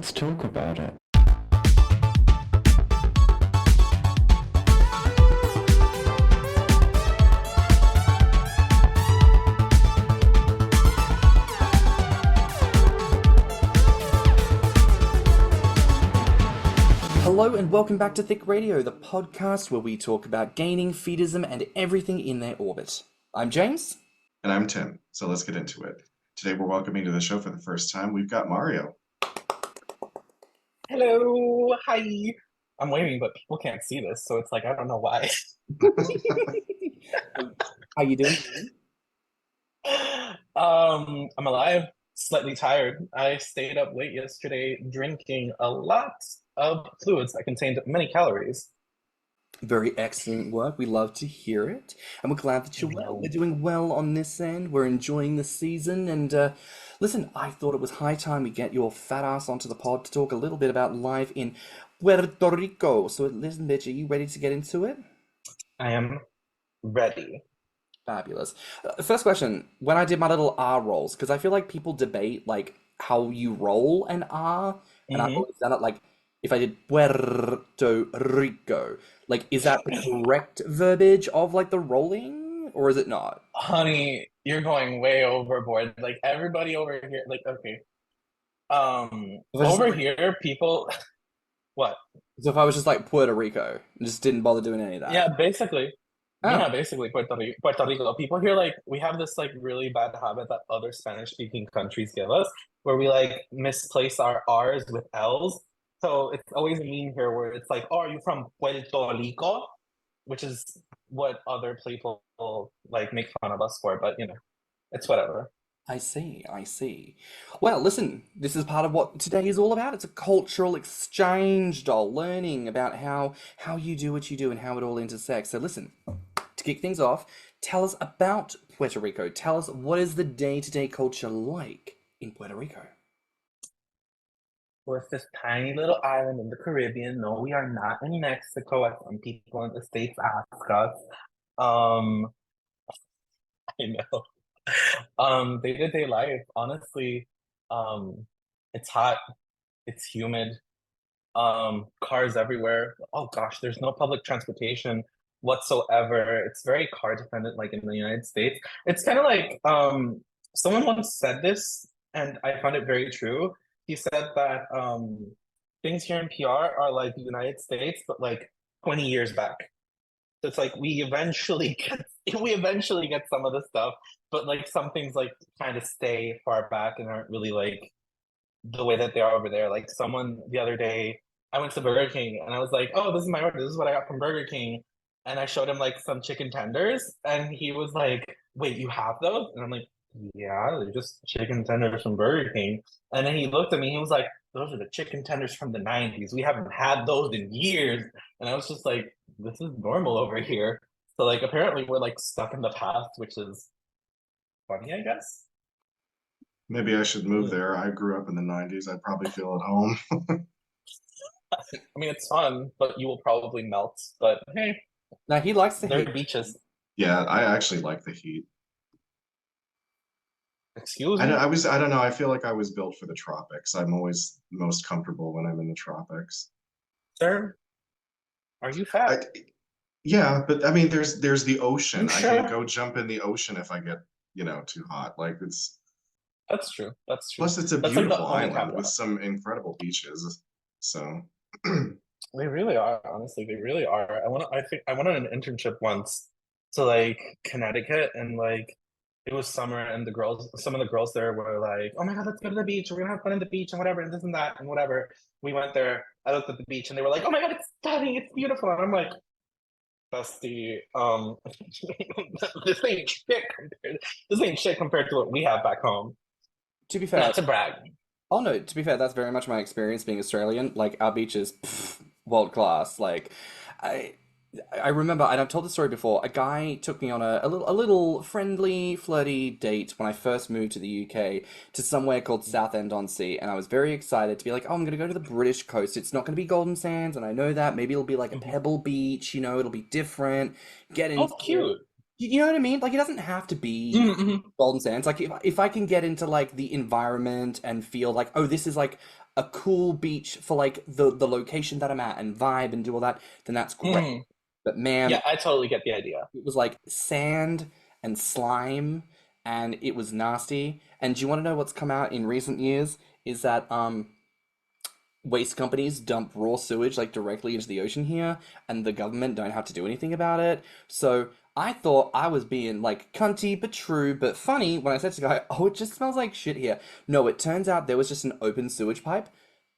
Let's talk about it. Hello and welcome back to Thicc Radio, the podcast where we talk about gaining, feedism, and everything in their orbit. I'm James. And I'm Tim, so let's get into it. Today we're welcoming to the show for the first time, we've got Mario. Hello, hi. I'm waving, but people can't see this, so it's like, I don't know why. How you doing? I'm alive, slightly tired. I stayed up late yesterday drinking a lot of fluids that contained many calories. Very excellent work. We love to hear it. And we're glad that you're well. We're doing well on this end. We're enjoying the season. And listen, I thought it was high time we get your fat ass onto the pod to talk a little bit about life in Puerto Rico. So listen, bitch, are you ready to get into it? I am ready. Fabulous. First question. When I did my little R rolls, because I feel like people debate like how you roll an R. And I've always done it like, if I did Puerto Rico, like, is that the correct verbiage of, like, the rolling, or is it not? Honey, you're going way overboard. Like, everybody over here, like, okay. Over here, people, what? So if I was just like Puerto Rico, and just didn't bother doing any of that. Yeah, basically. Oh. Yeah, basically Puerto Rico. People here, like, we have this, like, really bad habit that other Spanish-speaking countries give us, where we, like, misplace our R's with L's. So it's always a meme here where it's like, oh, are you from Puerto Rico? Which is what other people like make fun of us for, but you know, it's whatever. I see, I see. Well, listen, this is part of what today is all about. It's a cultural exchange, doll, learning about how you do what you do and how it all intersects. So listen, to kick things off, tell us about Puerto Rico. Tell us, what is the day-to-day culture like in Puerto Rico? Well, it's this tiny little island in the Caribbean. No, we are not in Mexico, as some people in the States ask us. I know. Day-to-day life, honestly, it's hot, it's humid, cars everywhere. Oh gosh, there's no public transportation whatsoever. It's very car dependent, like in the United States. It's kind of like, someone once said this, and I found it very true. He said that things here in PR are like the United States, but like 20 years back. So it's like we eventually get some of the stuff, but like some things like kind of stay far back and aren't really like the way that they are over there. Like someone the other day, I went to Burger King and I was like, oh, this is my order. This is what I got from Burger King. And I showed him like some chicken tenders and he was like, wait, you have those? And I'm like, yeah, they're just chicken tenders from Burger King. And then he looked at me, he was like, those are the chicken tenders from the 90s. We haven't had those in years. And I was just like, this is normal over here. So like apparently we're like stuck in the past, which is funny, I guess. Maybe I should move there. I grew up in the 90s. I'd probably feel at home. I mean, it's fun, but you will probably melt. But hey, now he likes the there heat. are beaches. Yeah, I actually like the heat. Excuse me? I don't know. I feel like I was built for the tropics. I'm always most comfortable when I'm in the tropics. Sir, are you fat? Yeah, but I mean, there's the ocean. Sure? I can go jump in the ocean if I get, too hot. Like That's true. That's true. Plus it's a That's like the beautiful only island caveat. with some incredible beaches. So They really are, honestly. They really are. I think I went on an internship once to like Connecticut, and like it was summer, and some of the girls there were like, "Oh my God, let's go to the beach. We're gonna have fun at the beach and whatever, and this and that and whatever." We went there. I looked at the beach, and they were like, "Oh my God, it's stunning. It's beautiful." And I'm like, "Bestie, this ain't shit compared. This ain't shit compared to what we have back home." To be fair, Not to brag. oh no, to be fair, that's very much my experience being Australian. Like, our beach is world class. Like, I remember, and I've told the story before, a guy took me on a little friendly, flirty date when I first moved to the UK to somewhere called Southend-on-Sea, and I was very excited to be like, oh, I'm going to go to the British coast. It's not going to be Golden Sands, and I know that. Maybe it'll be like a pebble beach, it'll be different. Get into Oh, cute. You know what I mean? Like, it doesn't have to be Mm-hmm. Golden Sands. Like, if I can get into like the environment and feel like, oh, this is like a cool beach for like the location that I'm at and vibe and do all that, then that's great. Mm-hmm. But man, Yeah, I totally get the idea. it was like sand and slime, and it was nasty. And do you want to know what's come out in recent years? Is that waste companies dump raw sewage like directly into the ocean here, and the government don't have to do anything about it. So I thought I was being like cunty but true but funny when I said to the guy, "Oh, it just smells like shit here." No, it turns out there was just an open sewage pipe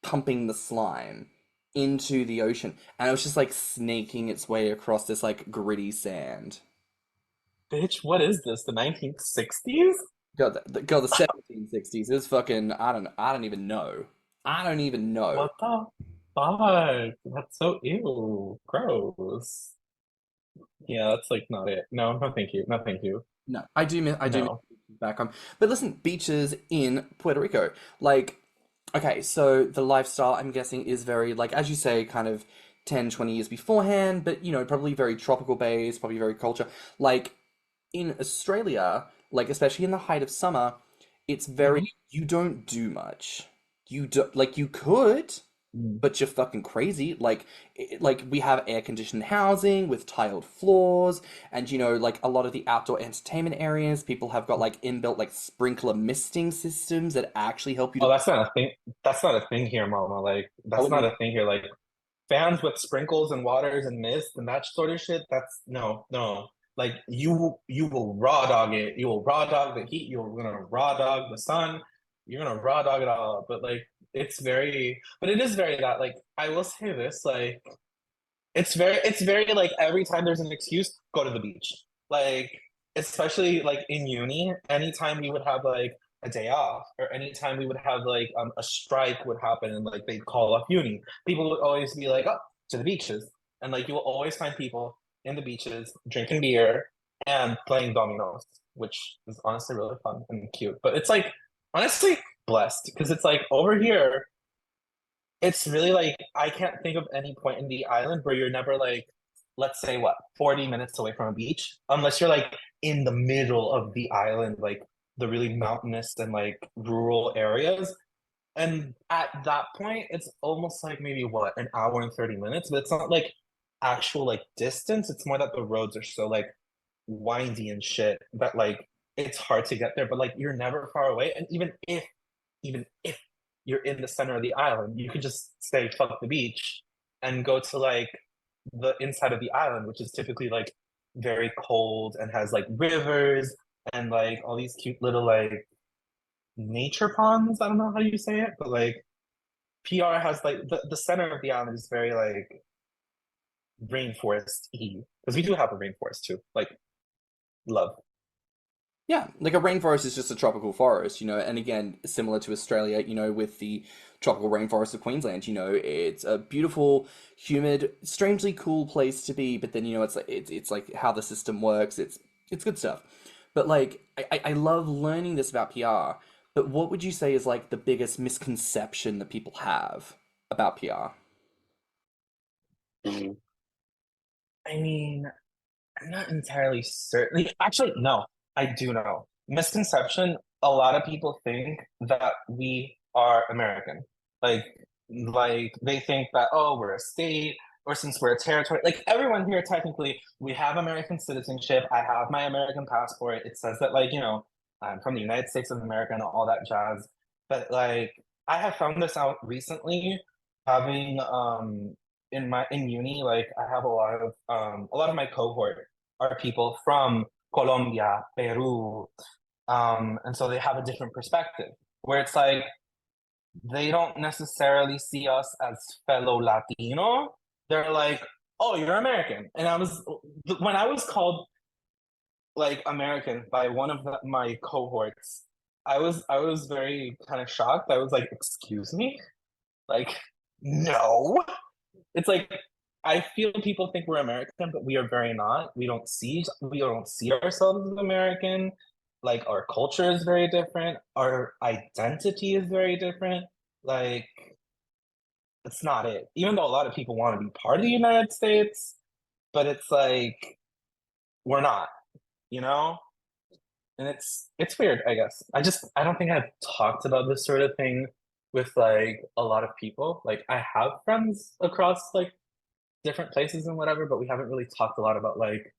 pumping the slime into the ocean, and it was just like snaking its way across this like gritty sand. Bitch, what is this? The 1960s? God, the 1760s is fucking. I don't even know. I don't even know. What the fuck? That's so ew. Gross. Yeah, that's like not it. No, no, thank you. No, thank you. No, I do miss No. back home. But listen, beaches in Puerto Rico, like, okay, so the lifestyle I'm guessing is very like as you say, kind of 10, 20 years beforehand, but probably very tropical based, probably very culture. Like in Australia, like especially in the height of summer, it's very Hmm. you don't do much. You do like you could, but you're fucking crazy. Like we have air conditioned housing with tiled floors, and like a lot of the outdoor entertainment areas, people have got like inbuilt like sprinkler misting systems that actually help you Oh, to. that's not a thing. That's not a thing here, Mama. Like, Oh, that's it not is. a thing here. Like, fans with sprinkles and waters and mist and that sort of shit. That's no, no. Like, you will raw dog it. You will raw dog the heat. You're gonna raw dog the sun. You're gonna raw dog it all. But like, but it is very that. Like, I will say this. Like, it's very like every time there's an excuse, go to the beach. Like, especially like in uni, anytime we would have like a day off, or anytime we would have like a strike would happen and like they'd call off uni, people would always be like, oh, to the beaches. And like you will always find people in the beaches drinking beer and playing dominoes, which is honestly really fun and cute. But it's like honestly blessed because it's like over here it's really like I can't think of any point in the island where you're never like, let's say what, 40 minutes away from a beach, unless you're like in the middle of the island, like the really mountainous and like rural areas. And at that point, it's almost like maybe what, an hour and 30 minutes, but it's not like actual like distance. It's more that the roads are so like windy and shit that like it's hard to get there, but like you're never far away. And even if you're in the center of the island, you could just say fuck the beach and go to like the inside of the island, which is typically like very cold and has like rivers and like all these cute little like nature ponds. I don't know how you say it, but like PR has like the center of the island is very like rainforest-y because we do have a rainforest too. Like love. Yeah, like a rainforest is just a tropical forest, and again, similar to Australia, with the tropical rainforest of Queensland, it's a beautiful, humid, strangely cool place to be, but then, it's like how the system works, it's good stuff. But like I love learning this about PR, but what would you say is like the biggest misconception that people have about PR? Mm. I mean, I'm not entirely certain. Actually, no, I do know. Misconception, a lot of people think that we are American. Like, like they think that, oh, we're a state, or since we're a territory. Like everyone here, technically, we have American citizenship. I have my American passport. It says that, like, I'm from the United States of America and all that jazz. But like, I have found this out recently, having in uni, like I have a lot of my cohort are people from Colombia, Peru, and so they have a different perspective where it's like they don't necessarily see us as fellow Latino. They're like, "Oh, you're American," and when I was called like American by one of my cohorts, I was very kind of shocked. I was like, "Excuse me, like, no." It's like I feel people think we're American, but we are very not. We don't see ourselves as American. Like our culture is very different. Our identity is very different. Like it's not it. Even though a lot of people want to be part of the United States, but it's like we're not. you know? And it's weird, I guess. I don't think I've talked about this sort of thing with like a lot of people. Like I have friends across like different places and whatever, but we haven't really talked a lot about like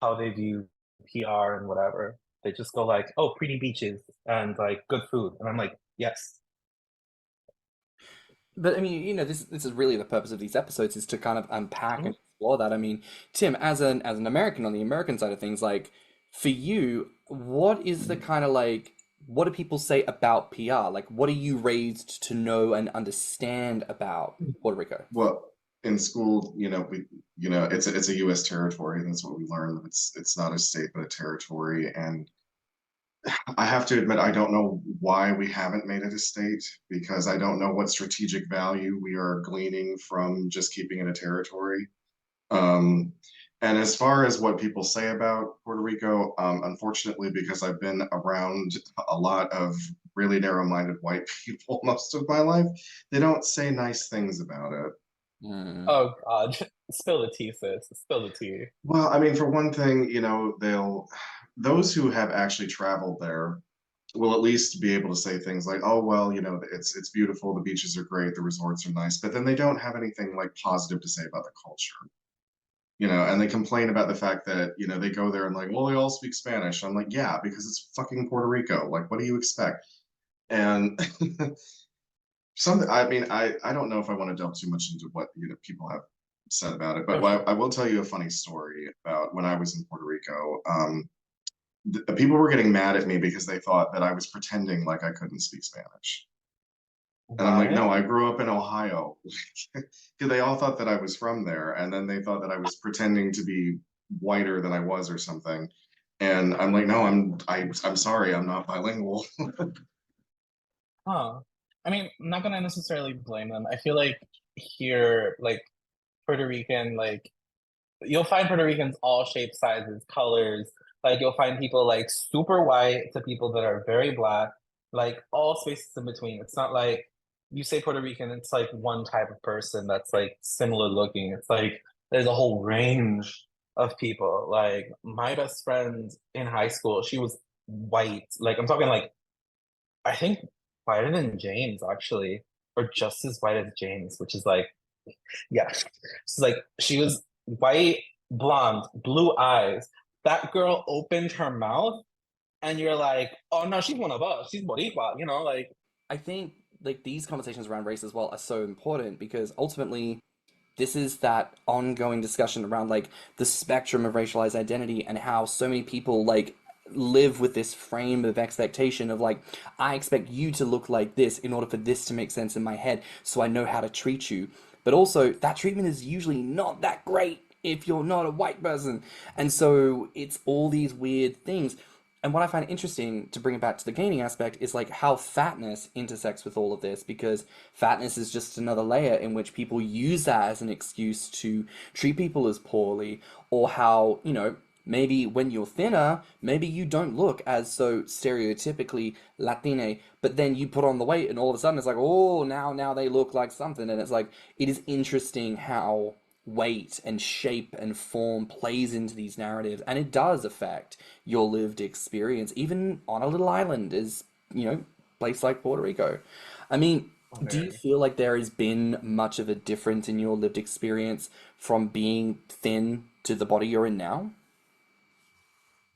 how they view PR and whatever. They just go like, "Oh, pretty beaches and like good food," and I'm like, "Yes." But I mean, this is really the purpose of these episodes is to kind of unpack and Mhm. explore that. I mean, Tim, as an American on the American side of things, like for you, what is the kind of like what do people say about PR? Like, what are you raised to know and understand about Puerto Rico? Well, in school, it's a U.S. territory, and that's what we learn. It's not a state, but a territory. And I have to admit, I don't know why we haven't made it a state because I don't know what strategic value we are gleaning from just keeping it a territory. Um, and as far as what people say about Puerto Rico, unfortunately, because I've been around a lot of really narrow-minded white people most of my life, they don't say nice things about it. Hmm. Oh God, spill the tea, sis. Spill the tea. Well, I mean, for one thing, those who have actually traveled there will at least be able to say things like, "Oh, well, it's beautiful, the beaches are great, the resorts are nice," but then they don't have anything like positive to say about the culture. And they complain about the fact that, they go there and like, well, they all speak Spanish. I'm like, yeah, because it's fucking Puerto Rico. Like, what do you expect? And I mean, I don't know if I want to delve too much into what, people have said about it, but Oh, sure. I will tell you a funny story about when I was in Puerto Rico. The people were getting mad at me because they thought that I was pretending like I couldn't speak Spanish. And I'm like, no, What? I grew up in Ohio. Because they all thought that I was from there. And then they thought that I was pretending to be whiter than I was or something. And I'm like, no, I'm sorry, I'm not bilingual. Huh. I mean, I'm not gonna necessarily blame them. I feel like here, like Puerto Rican, like you'll find Puerto Ricans all shapes, sizes, colors. Like you'll find people like super white to people that are very black, like all spaces in between. It's not like you say Puerto Rican, it's like one type of person that's like similar looking. It's like there's a whole range of people. Like my best friend in high school, she was white. Like I'm talking like I think whiter than James actually, or just as white as James, which is like yeah. It's like she was white, blonde, blue eyes. That girl opened her mouth and you're like, oh no, she's one of us. She's Boricua, like I think like these conversations around race as well are so important because ultimately this is that ongoing discussion around like the spectrum of racialized identity and how so many people like live with this frame of expectation of like I expect you to look like this in order for this to make sense in my head so I know how to treat you. But also that treatment is usually not that great if you're not a white person. And so it's all these weird things. And what I find interesting to bring it back to the gaining aspect is like how fatness intersects with all of this because fatness is just another layer in which people use that as an excuse to treat people as poorly or how, maybe when you're thinner, maybe you don't look as so stereotypically Latine, but then you put on the weight and all of a sudden it's like, oh, now they look like something. And it's like, it is interesting how weight and shape and form plays into these narratives and it does affect your lived experience even on a little island is place like Puerto Rico. I mean, do you very. feel like there has been much of a difference in your lived experience from being thin to the body you're in now?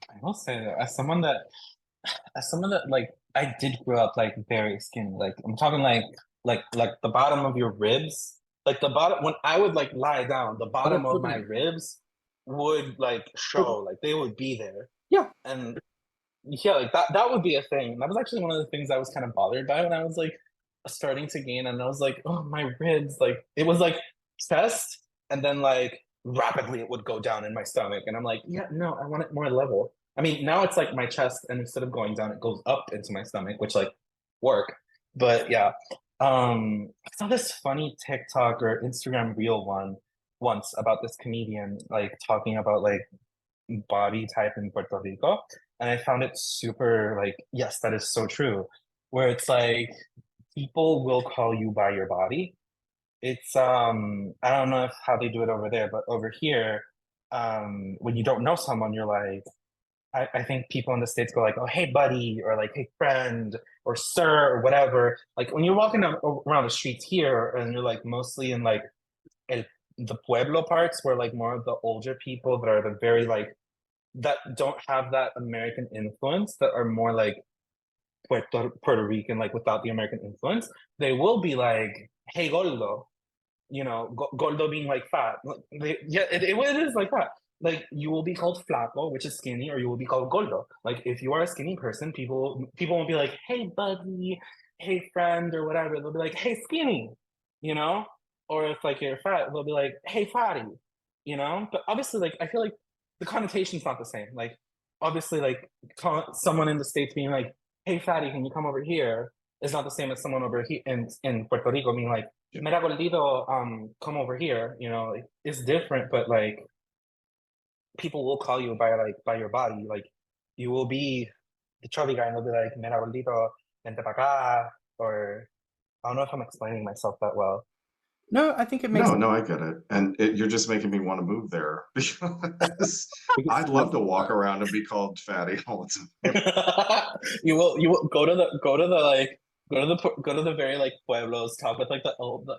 I will say that as someone that like I did grow up like very skinny. Like I'm talking like the bottom of your ribs. Like the bottom when I would like lie down, the Okay, bottom of my ribs would like show, like they would be there. yeah. And yeah, like that would be a thing. That was actually one of the things I was kind of bothered by when I was like starting to gain, and I was like, oh my ribs, like it was like chest, and then like rapidly it would go down in my stomach, and I'm like, yeah, no, I want it more level. I mean, now it's like my chest, and instead of going down, it goes up into my stomach, which like work. But yeah, I saw this funny TikTok or Instagram reel once about this comedian like talking about like body type in Puerto Rico. And I found it super like, yes, that is so true. Where it's like people will call you by your body. It's I don't know if how they do it over there, but over here, when you don't know someone, you're like, I think people in the States go like, oh, hey, buddy, or like, hey, friend, or sir, or whatever. Like when you're walking around the streets here and you're like mostly in like el, the Pueblo parts where like more of the older people that are the very like, that don't have that American influence, that are more like Puerto Rican, like without the American influence, they will be like, hey, gordo, you know, gordo being like fat. Yeah, it is like that. Like you will be called flaco, which is skinny, or you will be called gordo. Like if you are a skinny person, people won't be like, hey buddy, hey friend, or whatever. They'll be like, hey skinny, you know. Or if like you're fat, they'll be like, hey fatty, you know. But obviously, like I feel like the connotation's not the same. Like obviously, like someone in the States being like, hey fatty, can you come over here? Is not the same as someone over here in Puerto Rico being like, mira gordito, come over here. You know, like, it's different, but like people will call you by your body. Like you will be the chubby guy, and they'll be like, mira gordito, vente pa acá. Or I don't know if I'm explaining myself that well. No, I think it makes No, no, I get it. And you're just making me want to move there because I'd love to walk around and be called fatty all the time. You will go to the very like pueblos, talk with like the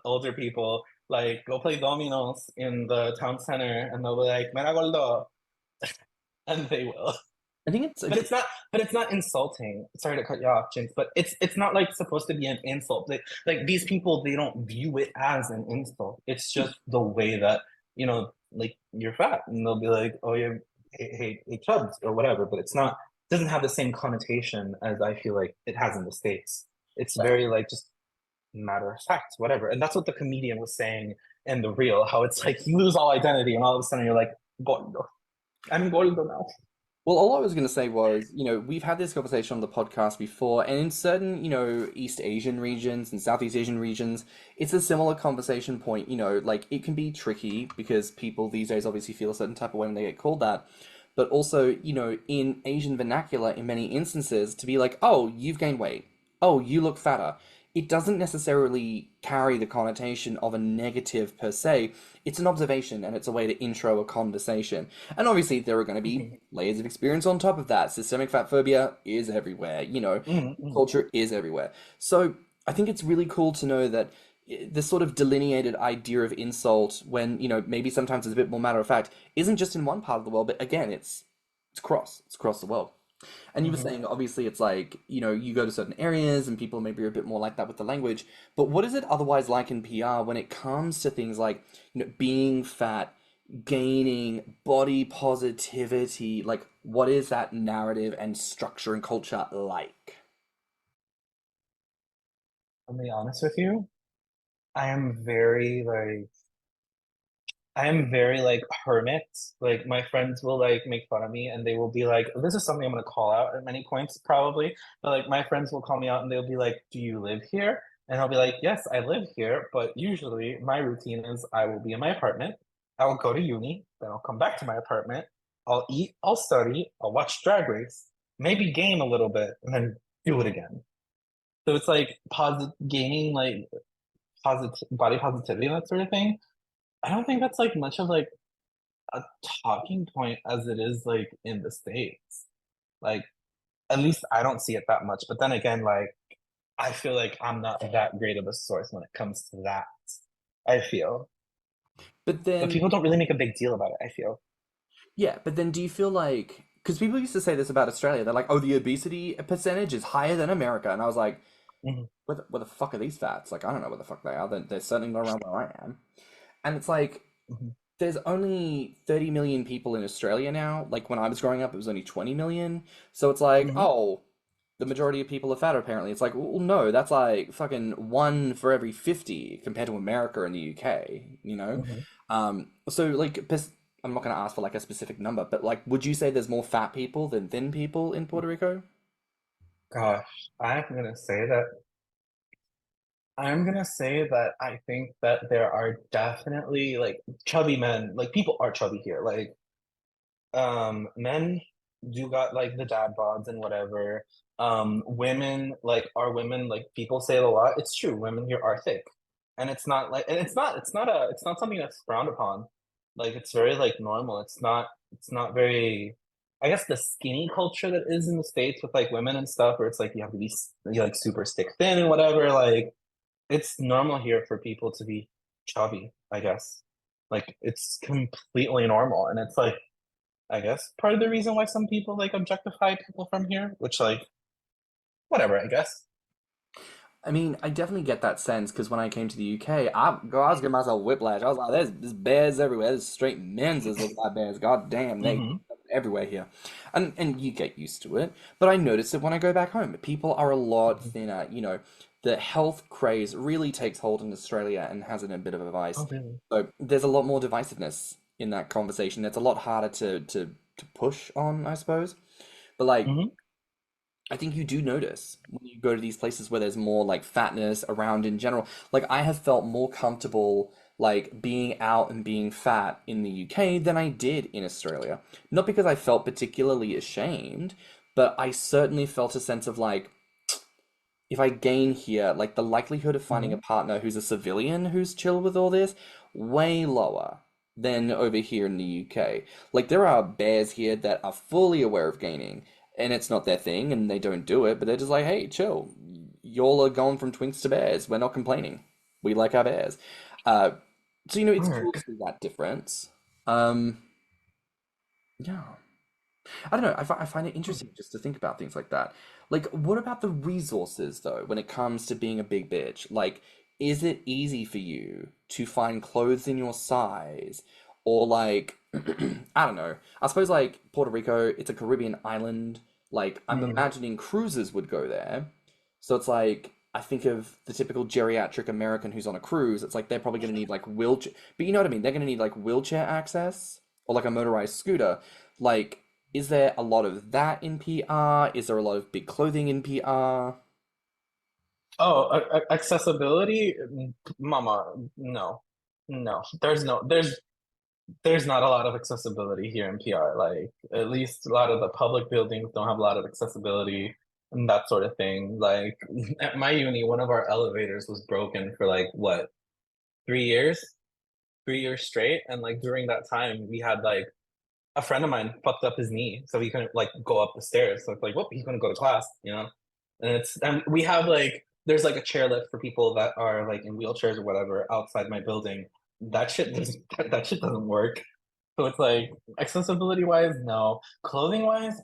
older people, like go play dominoes in the town center, and they'll be like, mira gordo, and they will. I think it's But it's not insulting. Sorry to cut you off, Jinx, but it's not like supposed to be an insult. Like these people, they don't view it as an insult. It's just the way that, you know, like you're fat, and they'll be like, oh yeah, hey chubs or whatever. But it's not, doesn't have the same connotation as I feel like it has in the States. It's very like just matter of fact, whatever. And that's what the comedian was saying in the reel, how it's like you lose all identity, and all of a sudden you're like, gordo. I'm gordo now. well, all I was going to say was, we've had this conversation on the podcast before, and in certain, East Asian regions and Southeast Asian regions, it's a similar conversation point. Like it can be tricky because people these days obviously feel a certain type of way when they get called that. But also, in Asian vernacular, in many instances, to be like, oh, you've gained weight. Oh, you look fatter. It doesn't necessarily carry the connotation of a negative per se. It's an observation and it's a way to intro a conversation. And obviously, there are going to be layers of experience on top of that. Systemic fat phobia is everywhere, culture is everywhere. So I think it's really cool to know that this sort of delineated idea of insult, when, maybe sometimes it's a bit more matter of fact, isn't just in one part of the world, but again, it's across the world. And you were saying, obviously, it's like, you go to certain areas and people maybe are a bit more like that with the language. But what is it otherwise like in PR when it comes to things like, being fat, gaining, body positivity? Like, what is that narrative and structure and culture like? I'll be honest with you. I am very like I am very like hermit. Like my friends will like make fun of me and they will be like, this is something I'm gonna call out at many points probably. But like my friends will call me out and they'll be like, do you live here? And I'll be like, yes, I live here, but usually my routine is I will be in my apartment, I will go to uni, then I'll come back to my apartment, I'll eat, I'll study, I'll watch Drag Race, maybe game a little bit, and then do it again. So it's like gaining like body positivity and that sort of thing. I don't think that's like much of like a talking point as it is like in the States. Like at least I don't see it that much. But then again, like I feel like I'm not that great of a source when it comes to that. I feel. But But then, people don't really make a big deal about it, I feel. yeah, but then do you feel like, because people used to say this about Australia, they're like, oh, the obesity percentage is higher than America. And I was like, Mhm. where the fuck are these fats? Like, I don't know where the fuck they are. They're certainly not around where I am. And it's like, Mhm. there's only 30 million people in Australia now. Like, when I was growing up, it was only 20 million. So it's like, Mhm. oh, the majority of people are fat, apparently. It's like, well, no, that's like fucking one for every 50 compared to America and the UK. Mhm. So, like, I'm not going to ask for like a specific number, but like, would you say there's more fat people than thin people in Puerto Rico? Gosh, I'm gonna say that I think that there are definitely like chubby men, like people are chubby here. Like men do got like the dad bods and whatever. Women like are women, like people say it a lot. It's true, women here are thick. And it's not like, and it's not something that's frowned upon. Like it's very like normal. It's not very I guess the skinny culture that is in the States with like women and stuff, where it's like you have to be you like super stick thin and whatever. Like it's normal here for people to be chubby, I guess. Like it's completely normal. And it's like, I guess part of the reason why some people like objectify people from here, which like whatever, I guess. I mean, I definitely get that sense because when I came to the UK, I was giving myself whiplash. I was like, there's bears everywhere. There's straight men's that look like bears. God damn, they Hmm. everywhere here. And you get used to it. But I notice it when I go back home. People are a lot thinner. The health craze really takes hold in Australia and has it in a bit of a vice. Oh, really? So there's a lot more divisiveness in that conversation. It's a lot harder to push on, I suppose. But like Hmm. I think you do notice when you go to these places where there's more like fatness around in general. Like I have felt more comfortable like being out and being fat in the UK than I did in Australia. Not because I felt particularly ashamed, but I certainly felt a sense of like if I gain here, like the likelihood of finding a Hmm. partner who's a civilian who's chill with all this, way lower than over here in the UK. Like there are bears here that are fully aware of gaining, and it's not their thing, and they don't do it, but they're just like, hey, chill. Y'all are going from twinks to bears. We're not complaining. We like our bears. Uh, so it's cool to Work. see that difference. Um, yeah. I don't know. I find it interesting just to think about things like that. Like, what about the resources, though, when it comes to being a big bitch? Like, is it easy for you to find clothes in your size? Or, like, I don't know. I suppose, like, Puerto Rico, it's a Caribbean island. Like, I'm Mm. imagining cruises would go there. So it's like, I think of the typical geriatric American who's on a cruise. It's like they're probably going to need, like, wheelchair. But you know what I mean? They're going to need, like, wheelchair access or, like, a motorized scooter. Like, is there a lot of that in PR? Is there a lot of big clothing in PR? Oh, accessibility, mama, no, no. There's not a lot of accessibility here in PR. Like at least a lot of the public buildings don't have a lot of accessibility and that sort of thing. Like at my uni, one of our elevators was broken for like what, 3 years? 3 years straight. And like during that time, we had like a friend of mine fucked up his knee, so he couldn't like go up the stairs. So it's like, whoop, he's gonna go to class, you know? And we have like there's like a chairlift for people that are like in wheelchairs or whatever outside my building. That shit doesn't that shit doesn't work. So it's like accessibility wise, no. Clothing wise,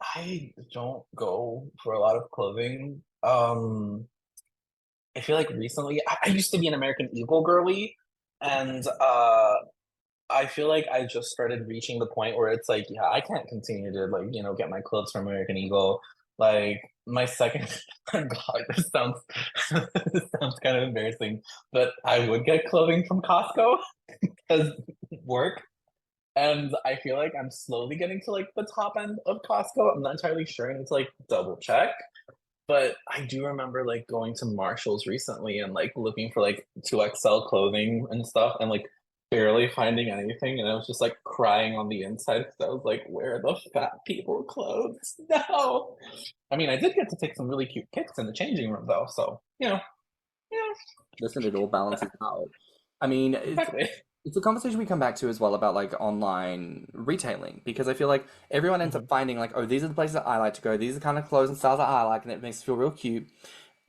I don't go for a lot of clothing. I feel like recently I used to be an American Eagle girly, and I feel like I just started reaching the point where it's like, yeah, I can't continue to like, get my clothes from American Eagle. Like my second, God, this sounds this sounds kind of embarrassing, but I would get clothing from Costco because work. And I feel like I'm slowly getting to like the top end of Costco. I'm not entirely sure. I need to like double check. But I do remember like going to Marshall's recently and like looking for like 2XL clothing and stuff and like barely finding anything. And I was just like crying on the inside because I was like, where are the fat people clothes? No. I mean, I did get to take some really cute pics in the changing room though. So, yeah, Listen, it all balances out. I mean, exactly. it's a conversation we come back to as well about like online retailing because I feel like everyone ends up Mhm. finding like, oh, these are the places that I like to go. These are the kind of clothes and styles that I like, and it makes us feel real cute.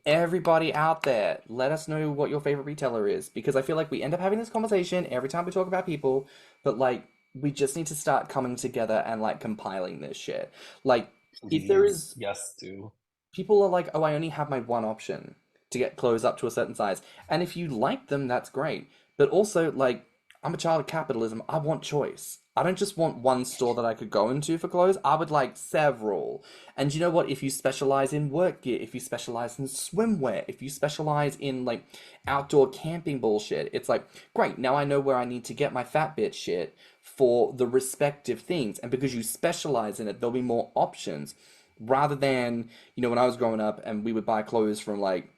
Everybody out there, let us know what your favorite retailer is because I feel like we end up having this conversation every time we talk about people, but like we just need to start coming together and like compiling this shit. Like, if there Please. is Yes, do. people are like, oh, I only have my one option to get clothes up to a certain size. And if you like them, that's great. But also, like, I'm a child of capitalism. I want choice. I don't just want one store that I could go into for clothes. I would like several. And you know what? If you specialize in work gear, if you specialize in swimwear, if you specialize in like outdoor camping bullshit, it's like, great, now I know where I need to get my fat bitch shit for the respective things. And because you specialize in it, there'll be more options rather than when I was growing up and we would buy clothes from like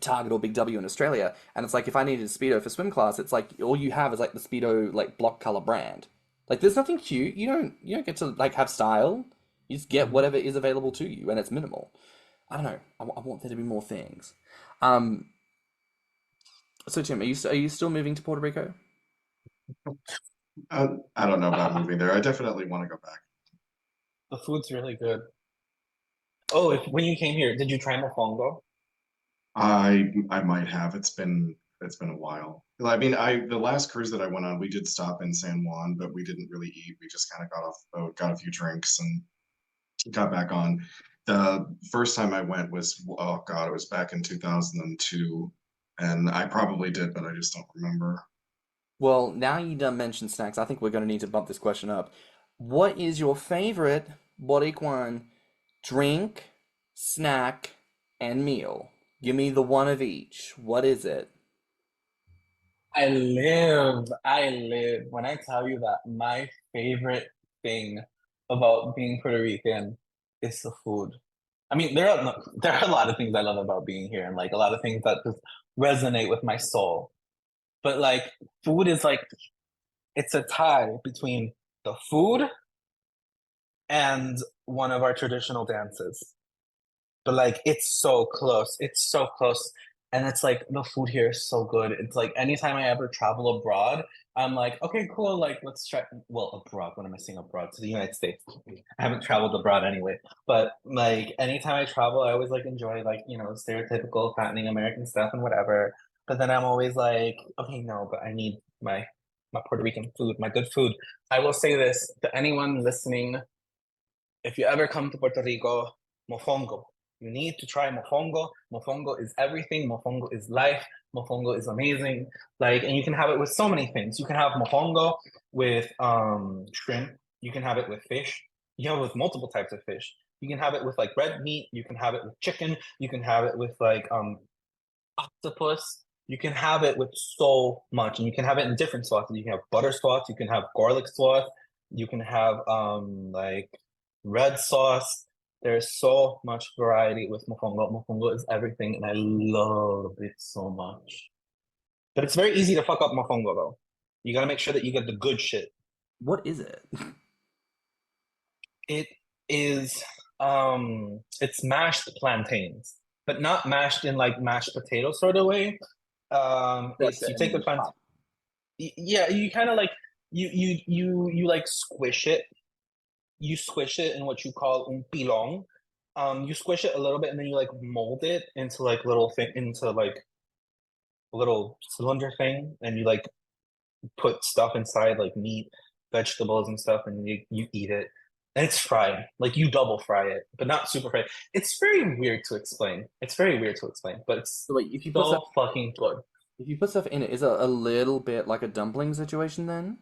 Target or Big W in Australia, and it's like if I needed a speedo for swim class, it's like all you have is like the speedo like block color brand. Like there's nothing cute. You don't get to like have style. You just get Mhm. whatever is available to you, and it's minimal. I don't know. I want there to be more things. Um. So Tim, are you still moving to Puerto Rico? I don't know about moving there. I definitely want to go back. The food's really good. Oh, when you came here, did you try mofongo? I might have. It's been a while. I mean, I the last cruise that I went on, we did stop in San Juan, but we didn't really eat. We just kind of got off the boat, got a few drinks, and got back on. The first time I went was, oh God, it was back in 2002, and I probably did, but I just don't remember. Well, now you done mentioned snacks, I think we're going to need to bump this question up. What is your favorite Boricua drink, snack, and meal? Give me the one of each. What is it? I live. When I tell you that my favorite thing about being Puerto Rican is the food. I mean, there are a lot of things I love about being here, and like a lot of things that just resonate with my soul. But like, food is like it's a tie between the food and one of our traditional dances. But like it's so close. It's so close. And it's like the food here is so good. It's like anytime I ever travel abroad, I'm like, okay, cool. Like let's try. Well, abroad. What am I saying abroad? To the United States. I haven't traveled abroad anyway. But like anytime I travel, I always like enjoy like stereotypical fattening American stuff and whatever. But then I'm always like, okay, no, but I need my Puerto Rican food, my good food. I will say this to anyone listening: if you ever come to Puerto Rico, mofongo. You need to try mofongo. Mofongo is everything. Mofongo is life. Mofongo is amazing. Like, and you can have it with so many things. You can have mofongo with shrimp. You can have it with fish. You can have it with multiple types of fish. You can have it with like red meat. You can have it with chicken. You can have it with like octopus. You can have it with so much, and you can have it in different sauces. You can have butter sauce. You can have garlic sauce. You can have like red sauce. There's so much variety with mofongo. Mofongo is everything, and I love it so much. But it's very easy to fuck up mofongo though. You gotta make sure that you get the good shit. What is it? It is it's mashed plantains, but not mashed in like mashed potato sort of way. Like It's the you take the English plant pop. yeah, you kind of like you like squish it. You squish it in what you call un pilon. You squish it a little bit and then you like mold it into like little thing into like a little cylinder thing, and you like put stuff inside like meat, vegetables and stuff, and you eat it. And it's fried. Like you double fry it, but not super fried. It's very weird to explain. It's very weird to explain, but it's So wait, if you put stuff so fucking good. if you put stuff in it, is it a little bit like a dumpling situation then?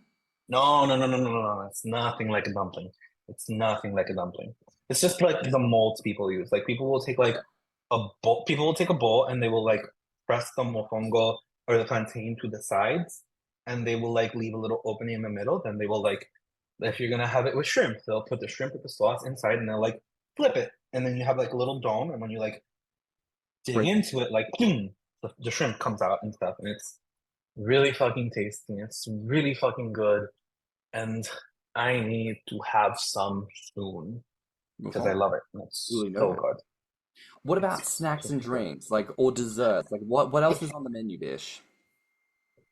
No, no, no, no, no, no, no. It's nothing like a dumpling. It's nothing like a dumpling. It's just like the molds people use. Like people will take like a bowl. People will take a bowl and they will like press the mofongo or the plantain to the sides, and they will like leave a little opening in the middle. Then they will like, if you're gonna have it with shrimp, they'll put the shrimp with the sauce inside, and they'll like flip it, and then you have like a little dome. And when you like dig Break. into it, like boom, the shrimp comes out and stuff, and it's really fucking tasty. It's really fucking good, and I need to have some soon because I Okay. love it. And it's Duly so noted. good. What It's about snacks and so good. drinks, like or desserts? Like what else is on the menu dish?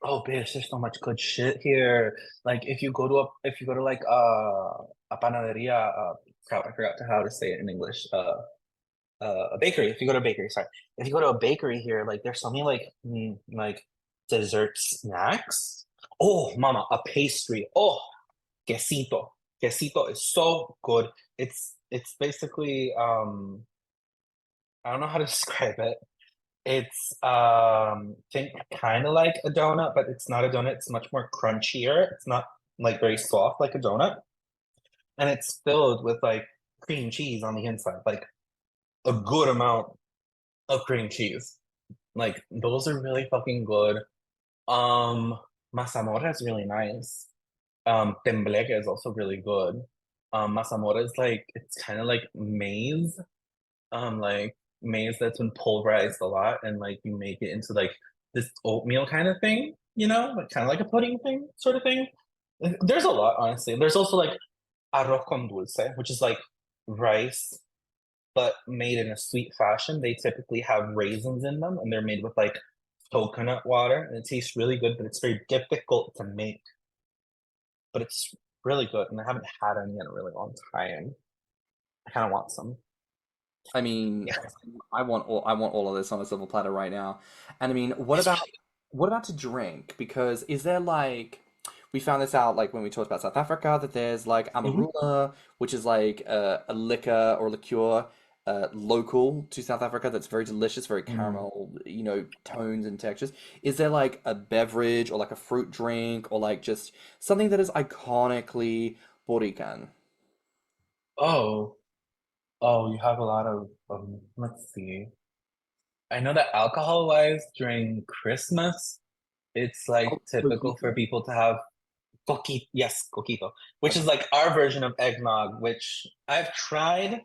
Oh, bitch, there's so much good shit here. Like if you go to like a panaderia, crap, I forgot how to say it in English. A bakery. If you go to a bakery, sorry. If you go to a bakery here, like there's so many like dessert snacks. Oh, mama, a pastry. Oh, quesito. Quesito is so good. It's basically I don't know how to describe it. It's think kind of like a donut, but it's not a donut. It's much more crunchier. It's not like very soft like a donut, and it's filled with like cream cheese on the inside, like a good amount of cream cheese. Like those are really fucking good. Um, Mazamorra is really nice. Tembleque is also really good. Mazamorra is like it's kind of like maize, like maize that's been pulverized a lot, and like you make it into like this oatmeal kind of thing, like kind of like a pudding thing, sort of thing. There's a lot, honestly. There's also like arroz con dulce, which is like rice but made in a sweet fashion. They typically have raisins in them, and they're made with like coconut water, and it tastes really good, but it's very difficult to make. but it's really good, and I haven't had any in a really long time. I kind of want some. I mean, Yeah. I want all of this on a silver platter right now. And I mean, what about to drink? Because is there like we found this out like when we talked about South Africa that there's like Mhm. amarula, which is like a liquor or liqueur local to South Africa that's very delicious, very Mm. caramel, tones and textures. Is there like a beverage or like a fruit drink or like just something that is iconically Puerto Rican? Oh, oh, you have a lot of let's see. I know that alcohol-wise during Christmas, it's like Oh, typical for coquito. people to have coquito, yes, coquito, which That's is like our version of eggnog, which I've tried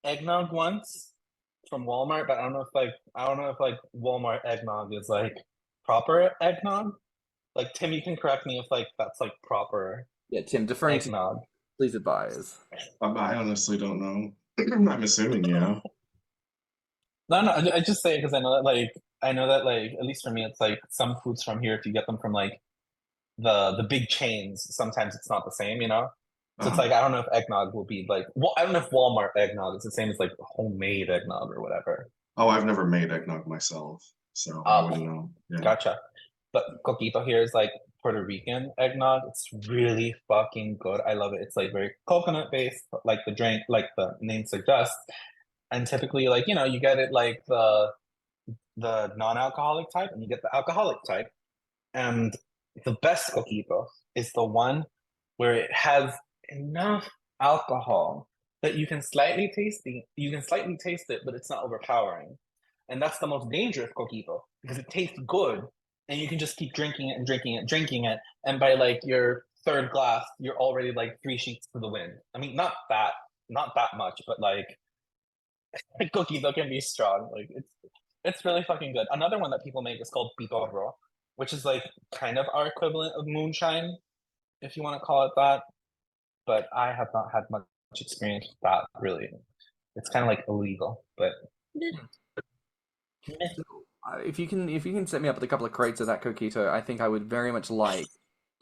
eggnog once from Walmart, but I don't know if like Walmart eggnog is like proper eggnog. Like Tim, you can correct me if like that's like proper yeah, Tim, deferring to eggnog. please advise. I honestly don't know. I'm assuming, yeah. No, no, I just say it because I know that like at least for me, it's like some foods from here, if you get them from like the big chains, sometimes it's not the same, you know? So it's Uh, like I don't know if eggnog will be like well, I don't know if Walmart eggnog is the same as like homemade eggnog or whatever. oh, I've never made eggnog myself, so I wouldn't Oh, know. Yeah. gotcha. But coquito here is like Puerto Rican eggnog. It's really fucking good. I love it. It's like very coconut based, like the drink, like the name suggests. And typically, like, you know, you get it like the non-alcoholic type and you get the alcoholic type. And the best coquito is the one where it has enough alcohol that you can slightly taste it, but it's not overpowering. And that's the most dangerous coquito because it tastes good and you can just keep drinking it and drinking it, drinking it. And by like your third glass, you're already like three sheets to the wind. I mean, not that much, but like coquito can be strong. Like it's really fucking good. Another one that people make is called pitorro, which is like kind of our equivalent of moonshine, if you want to call it that. But I have not had much experience with that really. It's kind of like illegal, but So, if you can set me up with a couple of crates of that coquito, I think I would very much like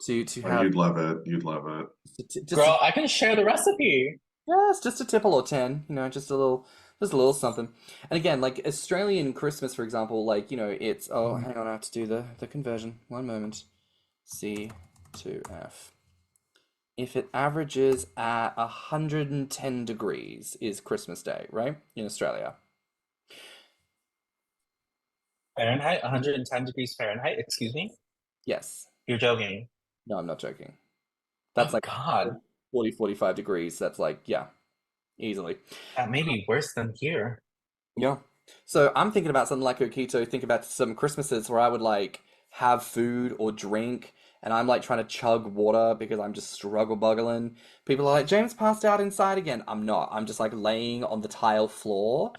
to Oh, have you'd love it. You'd love it. just girl, I can share the recipe. yes, just a tipple or 10, just a little something. And again, like Australian Christmas, for example, like, it's oh, hang on, I have to do the conversion. One moment. C to F. If it averages at 110 degrees is Christmas Day, right? In Australia. Fahrenheit, 110 degrees Fahrenheit. Excuse me. Yes. You're joking. No, I'm not joking. That's Oh like God, 40, 45 degrees. That's like, yeah, easily. that may be worse than here. Yeah. So I'm thinking about something like Okito, think about some Christmases where I would like have food or drink and I'm like trying to chug water because I'm just struggle buggling. People are like, James passed out inside again. I'm not. I'm just like laying on the tile floor,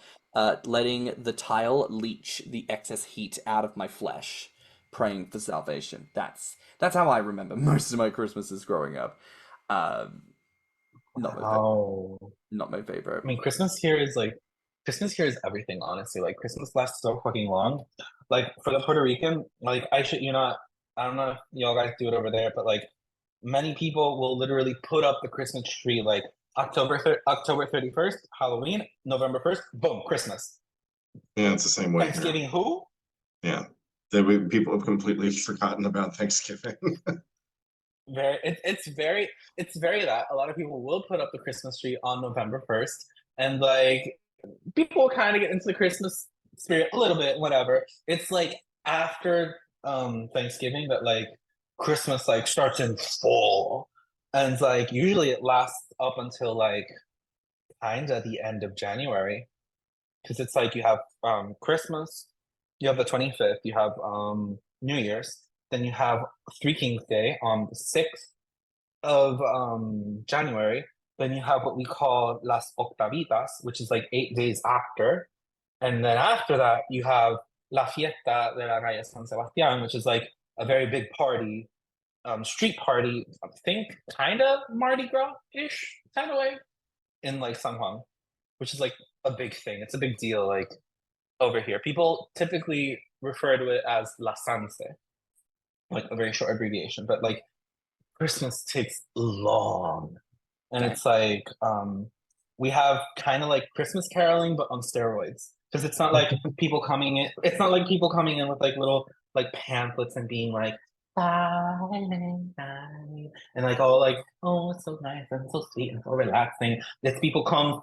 letting the tile leach the excess heat out of my flesh, praying for salvation. That's how I remember most of my Christmases growing up. Um, not my favorite. Wow. Not my favorite. I mean, Christmas here is everything, honestly. Like Christmas lasts so fucking long. Like for the Puerto Rican, like I don't know if y'all guys do it over there, but like many people will literally put up the Christmas tree like October 31st, Halloween, November 1st, boom, Christmas. Yeah, it's the same way here. Thanksgiving who? Yeah. People have completely forgotten about Thanksgiving. It's very that a lot of people will put up the Christmas tree on November 1st and like people kind of get into the Christmas spirit a little bit, whatever. It's like after Thanksgiving that like Christmas like starts in full. And like usually it lasts up until like kind of the end of January. Because it's like you have Christmas, you have the 25th, you have New Year's, then you have Three Kings Day on the 6th of January. Then you have what we call Las Octavitas, which is like 8 days after. And then after that, you have La Fiesta de la Calle San Sebastián, which is like a very big party, street party, I think kind of Mardi Gras-ish kind of way in like San Juan, which is like a big thing. It's a big deal like over here. People typically refer to it as La Sanse, like a very short abbreviation, but like Christmas takes long. And Dang. it's like we have kind of like Christmas caroling but on steroids. Because it's not like people coming in, it's not like people coming in with like little like pamphlets and being like silent night and like all like, oh, it's so nice and so sweet and so relaxing. It's people come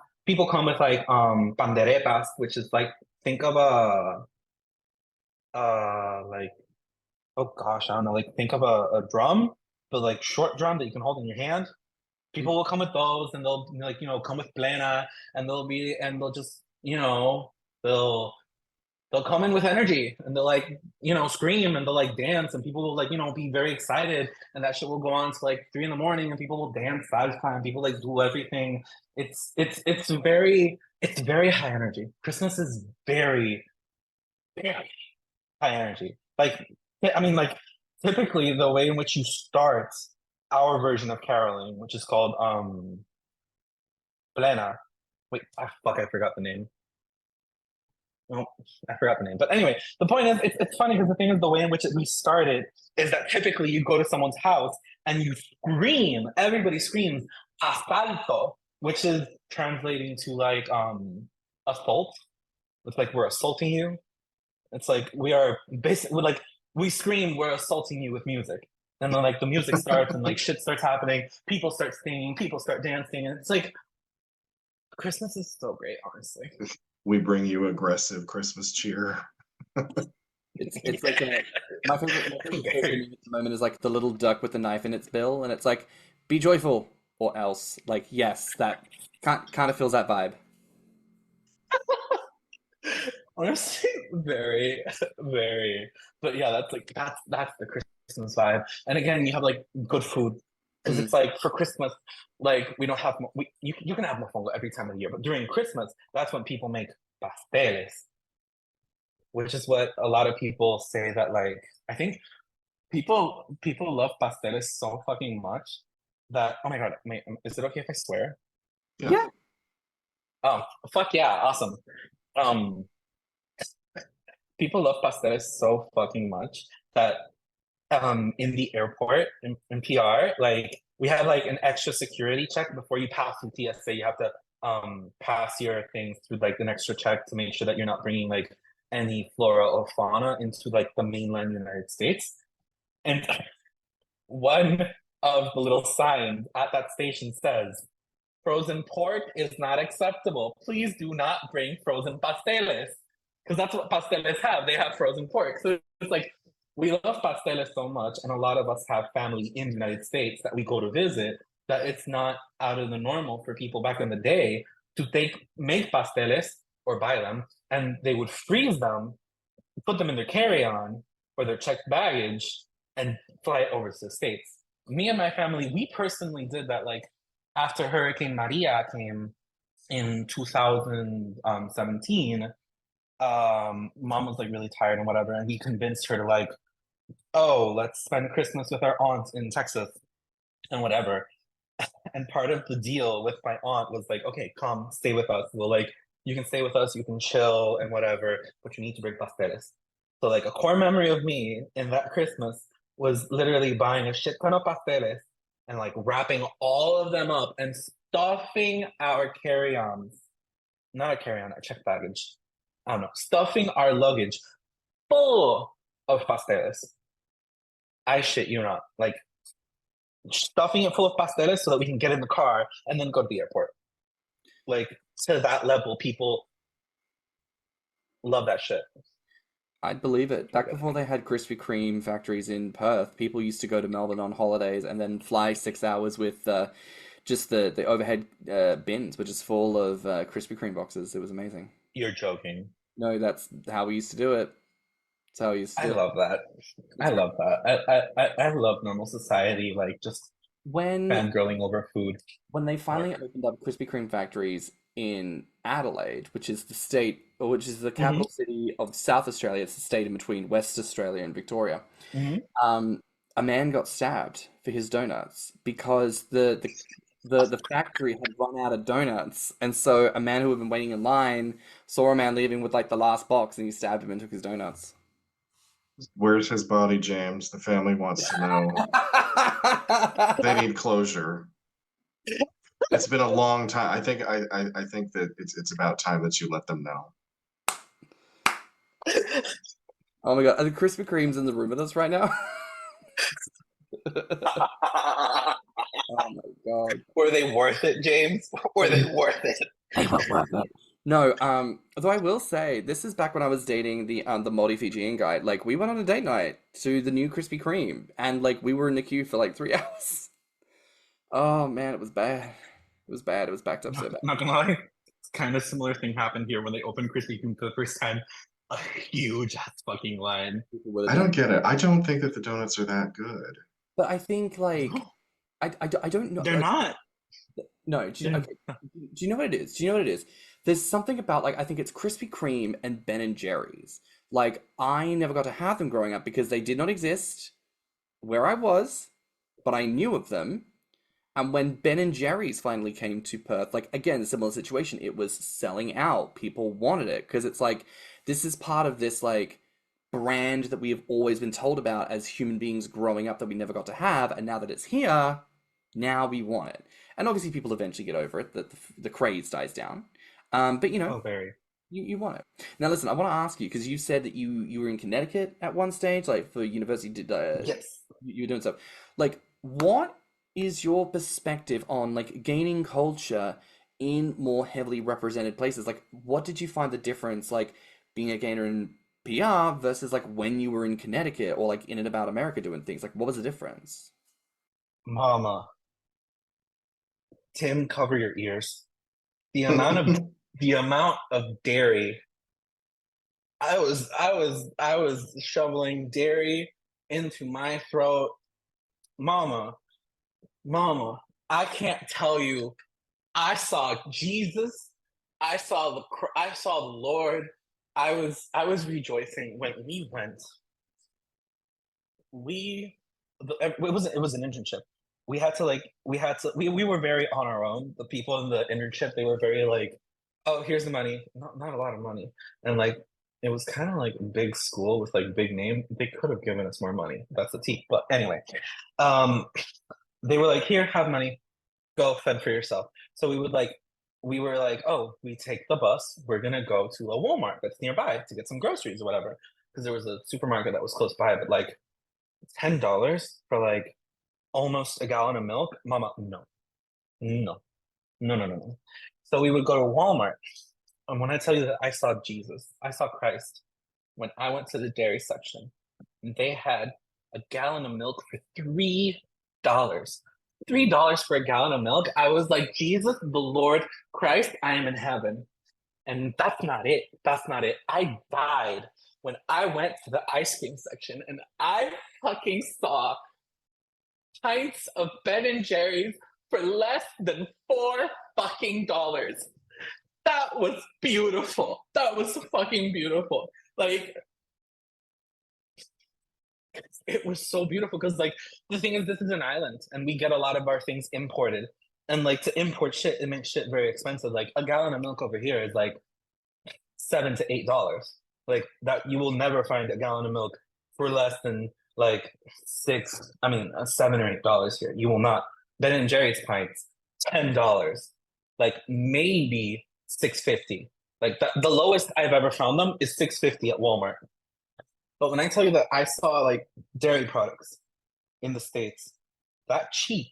with like banderetas, which is like, think of a like, oh gosh, I don't know, like think of a drum, but like short drum that you can hold in your hand. People will come with those and they'll like, come with plena, and they'll just, they'll they'll come in with energy and they'll like, scream and they'll like dance, and people will like, be very excited, and that shit will go on to like 3 in the morning, and people will dance time. People like do everything. It's very high energy. Christmas is very, very high energy. Like, I mean, like typically the way in which you start our version of caroling, which is called Plena. Wait, fuck, I forgot the name. Oh, I forgot the name. But anyway, the point is, it's funny because the thing is, the way in which we started is that typically you go to someone's house and you scream. Everybody screams asalto, which is translating to like assault. It's like we're assaulting you. It's like we are basically like we scream, we're assaulting you with music. And then like the music starts and like shit starts happening. People start singing, people start dancing, and it's like Christmas is so great, honestly. We bring you aggressive Christmas cheer. It's like my favorite meme at the moment is like the little duck with the knife in its bill, and it's like, be joyful or else. Like, yes, that kind of feels that vibe. Honestly, very, very. But yeah, that's the Christmas vibe. And again, you have like good food because Mm. it's like for Christmas, like we don't have you can have mofongo every time of the year, but during Christmas, that's when people make pasteles, which is what a lot of people say that like I think people love pasteles so fucking much that oh my god, wait, is it okay if I swear? Yeah. Yeah. Oh, fuck yeah, awesome. Um, People love pasteles so fucking much that in the airport in PR, like we have like an extra security check before you pass through TSA. You have to pass your things through like an extra check to make sure that you're not bringing like any flora or fauna into like the mainland United States. And one of the little signs at that station says, "Frozen pork is not acceptable. Please do not bring frozen pasteles." Because that's what pasteles have. They have frozen pork. So it's like, we love pasteles so much, and a lot of us have family in the United States that we go to visit, that it's not out of the normal for people back in the day to make pasteles or buy them, and they would freeze them, put them in their carry-on or their checked baggage, and fly it over to the States. Me and my family, we personally did that like after Hurricane Maria came in 2017. Mom was like really tired and whatever, and we convinced her to like, oh, let's spend Christmas with our aunt in Texas and whatever. And part of the deal with my aunt was like, okay, come stay with us. We'll like, you can stay with us, you can chill and whatever, but you need to bring pasteles. So like a core memory of me in that Christmas was literally buying a shit ton of pasteles and like wrapping all of them up and stuffing our carry-ons, not a carry-on, our check baggage. I don't know, stuffing our luggage full of pasteles. I shit you not. Like stuffing it full of pasteles so that we can get in the car and then go to the airport. Like to that level, people love that shit. I'd believe it. Back before they had Krispy Kreme factories in Perth, people used to go to Melbourne on holidays and then fly 6 hours with just the overhead bins, which is full of Krispy Kreme boxes. It was amazing. You're joking. No, that's how we used to do it. That's how we used to I do it. love that. I love that. I love normal society, like just When fangirling over food. when they finally opened up Krispy Kreme factories in Adelaide, which is the state, or which is the Mm-hmm. capital city of South Australia, it's the state in between West Australia and Victoria. Mm-hmm. A man got stabbed for his donuts because the factory had run out of donuts, and so a man who had been waiting in line saw a man leaving with like the last box, and he stabbed him and took his donuts. Where's his body, James? The family wants to know. They need closure. It's been a long time. I think that it's about time that you let them know. Oh my god, are the Krispy Kremes in the room with us right now? Oh my god. Were they worth it, James? Were they worth it? They were worth it. No, though I will say, this is back when I was dating the Multi Fijian guy. Like, we went on a date night to the new Krispy Kreme, and like we were in the queue for like 3 hours. Oh man, it was bad. It was bad. It was backed up so bad. Not gonna lie, it's kind of similar thing happened here when they opened Krispy Kreme for the first time. A huge ass fucking line. I don't get it. I don't think that the donuts are that good. But I think like No, I don't know. they're Like, not. no, They're okay. Do you know what it is? Do you know what it is? There's something about like I think it's Krispy Kreme and Ben and Jerry's. Like I never got to have them growing up because they did not exist where I was, but I knew of them. And when Ben and Jerry's finally came to Perth, like again, similar situation, it was selling out. People wanted it because it's like this is part of this like brand that we have always been told about as human beings growing up that we never got to have, and now that it's here, now we want it. And obviously, people eventually get over it, that the craze dies down. But you know, Oh, very. you want it. Now, listen, I want to ask you because you said that you were in Connecticut at one stage, like for university, did Yes. you were doing stuff. Like, what is your perspective on like gaining culture in more heavily represented places? Like, what did you find the difference, like being a gainer in PR versus like when you were in Connecticut or like in and about America doing things? Like, what was the difference? Mama, Tim, cover your ears. The amount of the amount of dairy I was shoveling dairy into my throat. Mama, mama, I can't tell you. I saw Jesus. I saw the Lord. I was rejoicing when we went. It was an internship. We were very on our own. The people in the internship, they were very like, oh, here's the money. Not a lot of money. And like it was kind of like a big school with like big name. They could have given us more money. That's the tea. But anyway, um, they were like, here, have money, go fend for yourself. So we were like, oh, we take the bus. We're gonna go to a Walmart that's nearby to get some groceries or whatever. Because there was a supermarket that was close by, but like $10 for like almost a gallon of milk. Mama, no, no, no, no, no, no. So we would go to Walmart. And when I tell you that I saw Jesus, I saw Christ when I went to the dairy section. And they had a gallon of milk for $3. $3 for a gallon of milk. I was like, Jesus, the Lord Christ, I am in heaven. And that's not it. That's not it. I died when I went to the ice cream section and I fucking saw pints of Ben and Jerry's for less than $4 fucking. That was beautiful. That was fucking beautiful. Like it was so beautiful because like the thing is this is an island and we get a lot of our things imported. And like to import shit, it makes shit very expensive. Like a gallon of milk over here is like $7 to $8. Like that you will never find a gallon of milk for less than like $7 or $8 here. You will not. Ben and Jerry's pints, $10. Like maybe $6.50. Like the lowest I've ever found them is $6.50 at Walmart. But when I tell you that I saw like dairy products in the States that cheap,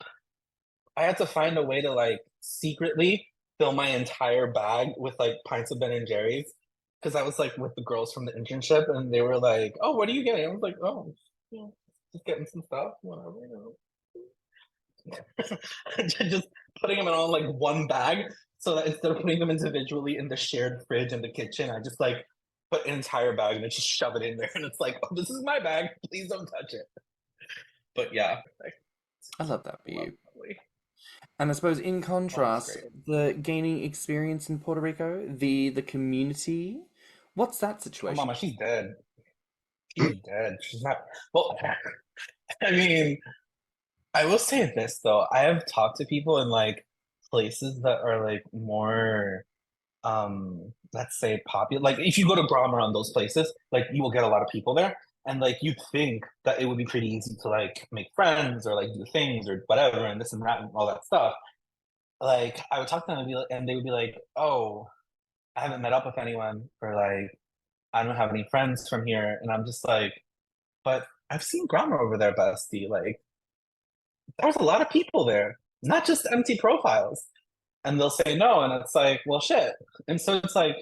I had to find a way to like secretly fill my entire bag with like pints of Ben and Jerry's because I was like with the girls from the internship and they were like, "Oh, what are you getting?" I was like, "Oh, yeah, just getting some stuff, whatever, you know." Just putting them in all like one bag so that instead of putting them individually in the shared fridge in the kitchen, I just like put an entire bag and then just shove it in there and it's like, "Oh, this is my bag. Please don't touch it." But yeah, like, I love that for you. lovely. And I suppose in Oh, contrast, great. the gaining experience in Puerto Rico, the community, what's that Oh, situation? mama, she's dead. She's dead. She's not. Well, I mean, I will say this though. I have talked to people in like places that are like more, let's say popular. Like if you go to Grommr on those places, like you will get a lot of people there. And like you'd think that it would be pretty easy to like make friends or like do things or whatever and this and that and all that stuff. Like I would talk to them and be like, and they would be like, "Oh, I haven't met up with anyone for like I don't have any friends from here," and I'm just like, "But I've seen Grommr over there, bestie. Like there was a lot of people there, not just empty profiles." And they'll say no, and it's like, well, shit. And so it's like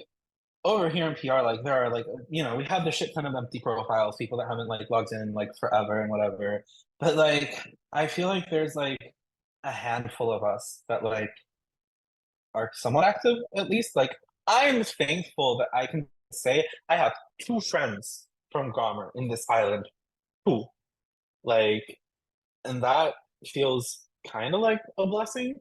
over here in PR, like there are like we have the shit ton of empty profiles, people that haven't like logged in like forever and whatever. But like I feel like there's like a handful of us that like are somewhat active at least. Like I'm thankful that I can say I have two friends from Grommr in this island. Two. Like, and that feels kind of like a blessing.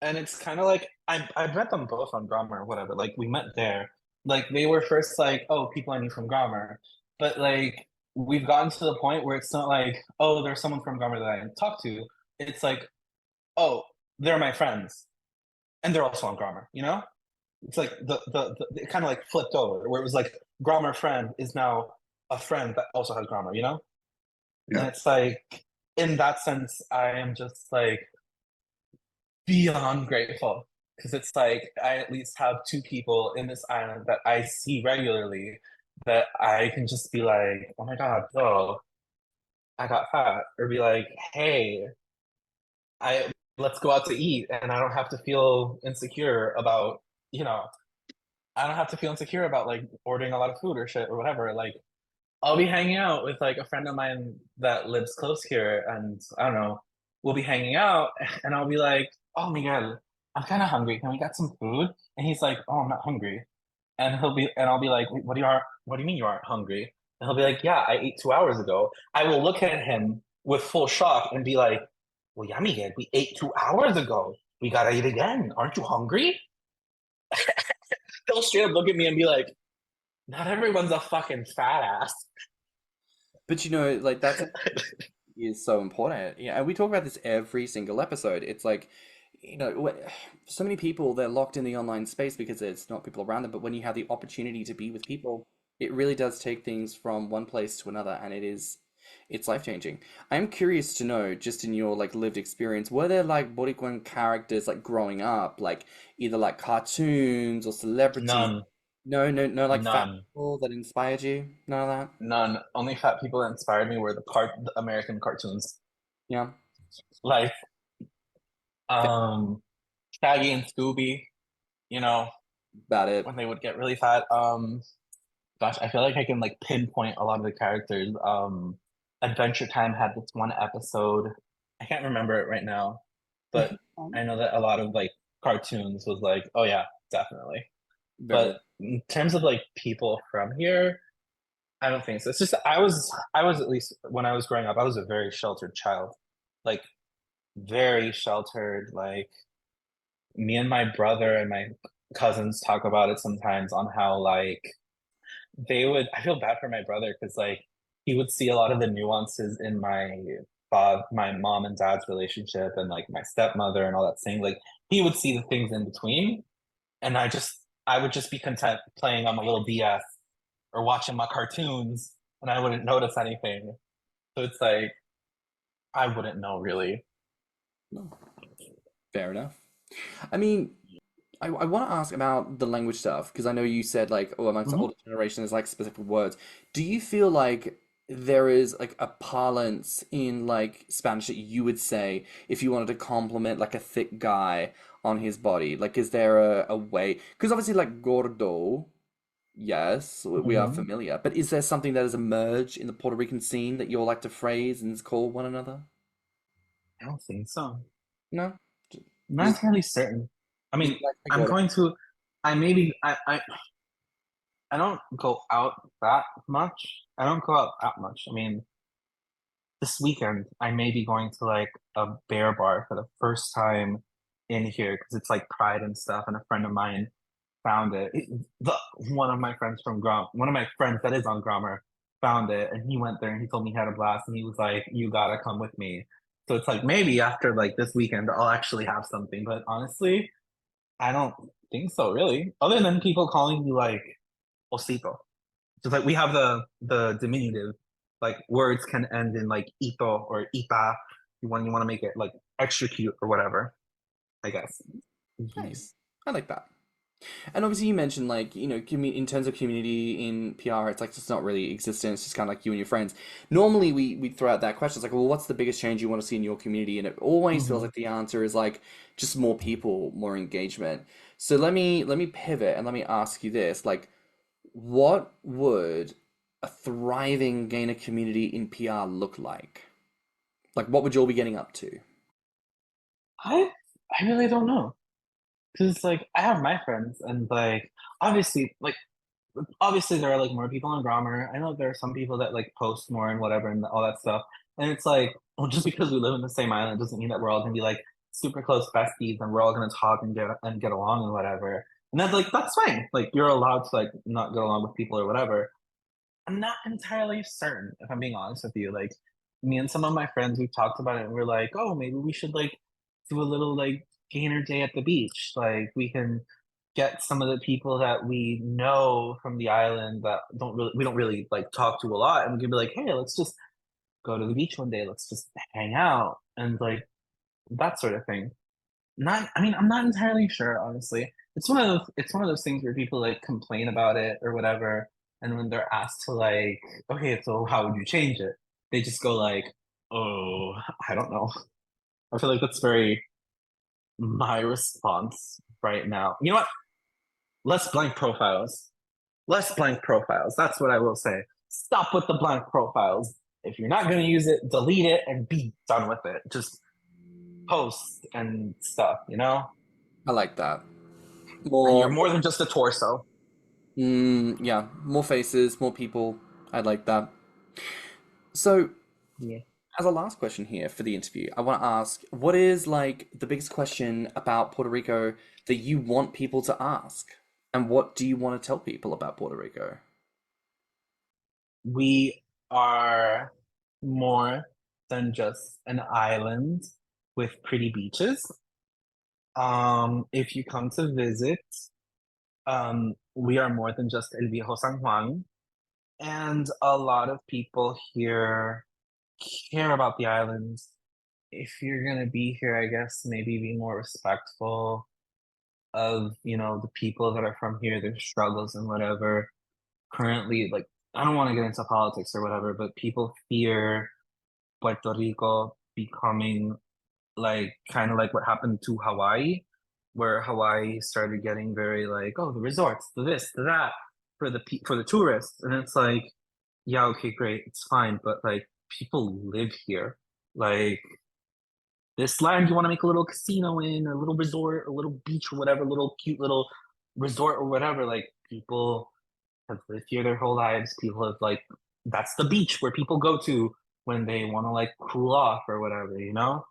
And it's kind of like I met them both on Grommr or whatever. Like we met there. Like they were first like, oh, people I knew from Grommr. But like we've gotten to the point where it's not like, oh, there's someone from Grommr that I talk to. It's like, oh, they're my friends. And they're also on Grommr, you know? It's like the it kind of like flipped over where it was like Grommr friend is now a friend that also has Grommr, you know? And Yeah. it's like in that sense, I am just like beyond grateful because it's like I at least have two people in this island that I see regularly that I can just be like, oh my God, oh, I got fat, or be like, hey, I let's go out to eat, and I don't have to feel insecure about, I don't have to feel insecure about like ordering a lot of food or shit or whatever. Like I'll be hanging out with like a friend of mine that lives close here, and I don't know, we'll be hanging out, and I'll be like, "Oh, Miguel, I'm kind of hungry. Can we get some food?" And he's like, "Oh, I'm not hungry." And I'll be like, "Wait, what do you mean you aren't hungry?" And he'll be like, "Yeah, I ate 2 hours ago." I will look at him with full shock and be like, "Well, yeah, Miguel, we ate 2 hours ago. We gotta eat again. Aren't you hungry?" He'll straight up look at me and be like, "Not everyone's a fucking fat ass." But like that's is so important. Yeah, and we talk about this every single episode. It's like, so many people they're locked in the online space because there's not people around them. But when you have the opportunity to be with people, it really does take things from one place to another, and it's life changing. I'm curious to know, just in your like lived experience, were there like Boricuan characters like growing up, like either like cartoons or celebrities? None. No, no, no, like fat None. people that inspired you? None of that? None. Only fat people that inspired me were the American cartoons. Yeah. Like Fair. um Shaggy and Scooby, you know, About it. when they would get really fat. Gosh, I feel like I can like pinpoint a lot of the characters. Adventure Time had this one episode. I can't remember it right now, but I know that a lot of like cartoons was like, oh yeah, definitely. Very. But in terms of like people from here, I don't think so. It's just I was at least when I was growing up, I was a very sheltered child. Like very sheltered. Like me and my brother and my cousins talk about it sometimes on how like I feel bad for my brother because like he would see a lot of the nuances in my mom and dad's relationship and like my stepmother and all that thing. Like he would see the things in between, and I would just be content playing on my little DS or watching my cartoons, and I wouldn't notice anything. So it's like I wouldn't know really. No. Fair enough. I mean, I want to ask about the language stuff because I know you said like, oh, amongst the Mhm. older generation, there's like specific words. Do you feel like there is like a parlance in like Spanish that you would say if you wanted to compliment like a thick guy on his body? Like, is there a way? Because obviously, like gordo, yes, we are Mhm. familiar. But is there something that has emerged in the Puerto Rican scene that you all like to phrase and call one another? I don't think so. No, I'm not just entirely certain. I just mean, like the I'm gordo. going to. I maybe I don't go out that much. I don't go out that much. I mean, this weekend I may be going to like a bear bar for the first time in here because it's like Pride and stuff, and a friend of mine found it. One of my friends from one of my friends that is on Grommr found it, and he went there and he told me he had a blast, and he was like, "You gotta come with me." So it's like maybe after like this weekend I'll actually have something, but honestly, I don't think so really. Other than people calling you like osito, just like we have the diminutive, like words can end in like ito or ita. You want to make it like extra cute or whatever, I guess. Nice. I like that. And obviously, you mentioned like in terms of community in PR, it's like it's not really existent. It's just kind of like you and your friends. Normally, we throw out that question. It's like, well, what's the biggest change you want to see in your community? And it always feels Mhm. like the answer is like just more people, more engagement. So let me pivot and let me ask you this: like, what would a thriving gainer community in PR look like? Like, what would you all be getting up to? I I really don't know. Because like I have my friends and like obviously like obviously there are like more people on Grommr. I know there are some people that like post more and whatever and all that stuff. And it's like, well, just because we live in the same island doesn't mean that we're all gonna be like super close besties and we're all gonna talk and get along and whatever. And that's like that's fine. Like you're allowed to like not get along with people or whatever. I'm not entirely certain, if I'm being honest with you. Like me and some of my friends, we've talked about it and we're like, oh, maybe we should like do a little like gainer day at the beach. Like we can get some of the people that we know from the island that we don't really like talk to a lot and we can be like, hey, let's just go to the beach one day. Let's just hang out and like that sort of thing. Not I mean, I'm not entirely sure, honestly. It's one of those things where people like complain about it or whatever, and when they're asked to like, okay, so how would you change it? They just go like, oh, I don't know. I feel like that's very my response right now. You know what? Less blank profiles. Less blank profiles. That's what I will say. Stop with the blank profiles. If you're not going to use it, delete it and be done with it. Just post and stuff, you know? I like that. And you're More, more than just a torso. yeah, more faces, more people. I like that. So, Yeah. as a last question here for the interview, I want to ask, what is like the biggest question about Puerto Rico that you want people to ask? And what do you want to tell people about Puerto Rico? We are more than just an island with pretty beaches. If you come to visit, we are more than just El Viejo San Juan. And a lot of people here care about the island. If you're gonna be here, I guess maybe be more respectful of, you know, the people that are from here, their struggles and whatever. Currently, like, I don't want to get into politics or whatever, but people fear Puerto Rico becoming like kind of like what happened to Hawaii, where Hawaii started getting very like, oh, the resorts, the this, the that for the tourists, and it's like, yeah, okay, great, it's fine, but like people live here, like this land you want to make a little casino in, a little resort, a little beach or whatever, little cute little resort or whatever, like people have lived here their whole lives. People have like that's the beach where people go to when they want to like cool off or whatever, you know?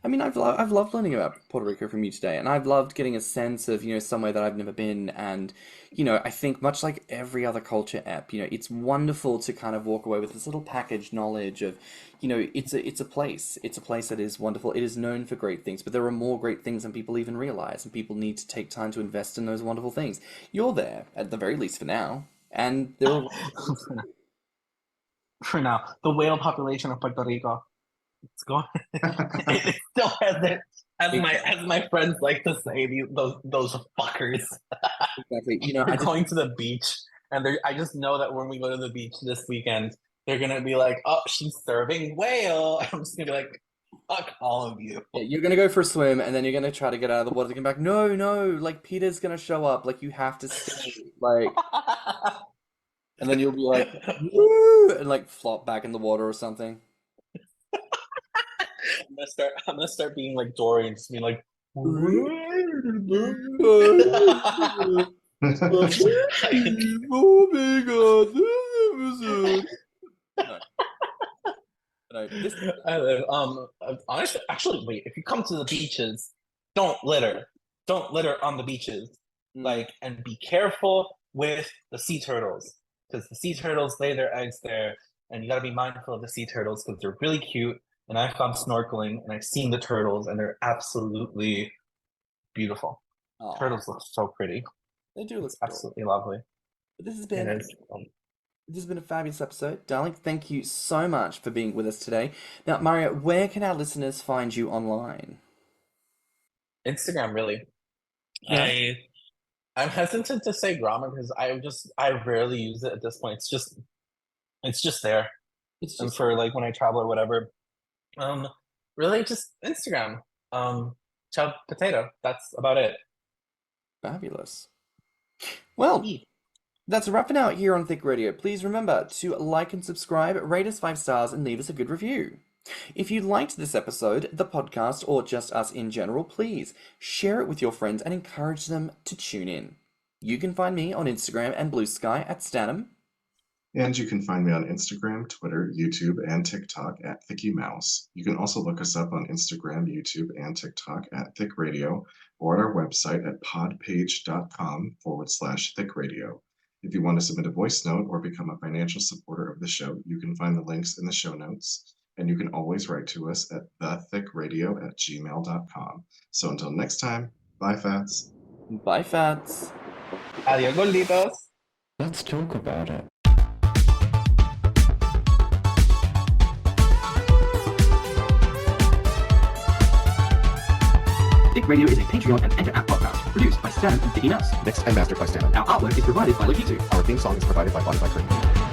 I mean, I've loved learning about Puerto Rico from you today, and I've loved getting a sense of, somewhere that I've never been, and, I think much like every other culture app, it's wonderful to kind of walk away with this little packaged knowledge of, it's a place that is wonderful. It is known for great things, but there are more great things than people even realize, and people need to take time to invest in those wonderful things. You're there, at the very least for now, and there are For now, the whale population of Puerto Rico, it's going. It still has it, as my friends like to say, those fuckers. exactly, They're going to the beach, and I just know that when we go to the beach this weekend, they're gonna be like, "Oh, she's serving whale." I'm just gonna be like, "Fuck all of you." Yeah, you're gonna go for a swim and then you're gonna try to get out of the water to come back. No, no, like Peter's gonna show up. Like you have to stay. Like, and then you'll be like, woo, and like flop back in the water or something. I'm gonna start being like Dory and just being like, Oh my God, this episode. No, no, this. honestly, actually, wait. If you come to the beaches, don't litter. Don't litter on the beaches. Mm, Like, and be careful with the sea turtles because the sea turtles lay their eggs there, and you got to be mindful of the sea turtles because they're really cute. And I've gone snorkeling and I've seen the turtles, and they're absolutely beautiful. aw, Turtles look so pretty. they do look It's adorable. absolutely lovely. But this has It been is. This has been a fabulous episode. Darling, thank you so much for being with us today. Now, Mario, where can our listeners find you online? Instagram, really. Yeah. I'm hesitant to say Grommr because I rarely use it at this point. It's just there. It's And just for like when I travel or whatever. Um, really just Instagram. Chub.potato. That's about it. fabulous. Well, that's a wrap for now here on Thicc Radio. Please remember to like and subscribe, rate us 5 stars, and leave us a good review. If you liked this episode, the podcast, or just us in general, please share it with your friends and encourage them to tune in. You can find me on Instagram and BlueSky at stannnum. And you can find me on Instagram, Twitter, YouTube, and TikTok at ThiccMouse. You can also look us up on Instagram, YouTube, and TikTok at Thicc Radio, or at our website at podpage.com/ThiccRadio. If you want to submit a voice note or become a financial supporter of the show, you can find the links in the show notes. And you can always write to us at thethiccradio@gmail.com. So until next time, bye, Fats. Bye, Fats. Adios, gorditos. Let's talk about it. Thicc Radio is a Patreon and Enter app podcast produced by Stannnum and Thicc. Mixed and mastered by stannnum. Our artwork is provided by Lokitu. Our theme song is provided by Spotify.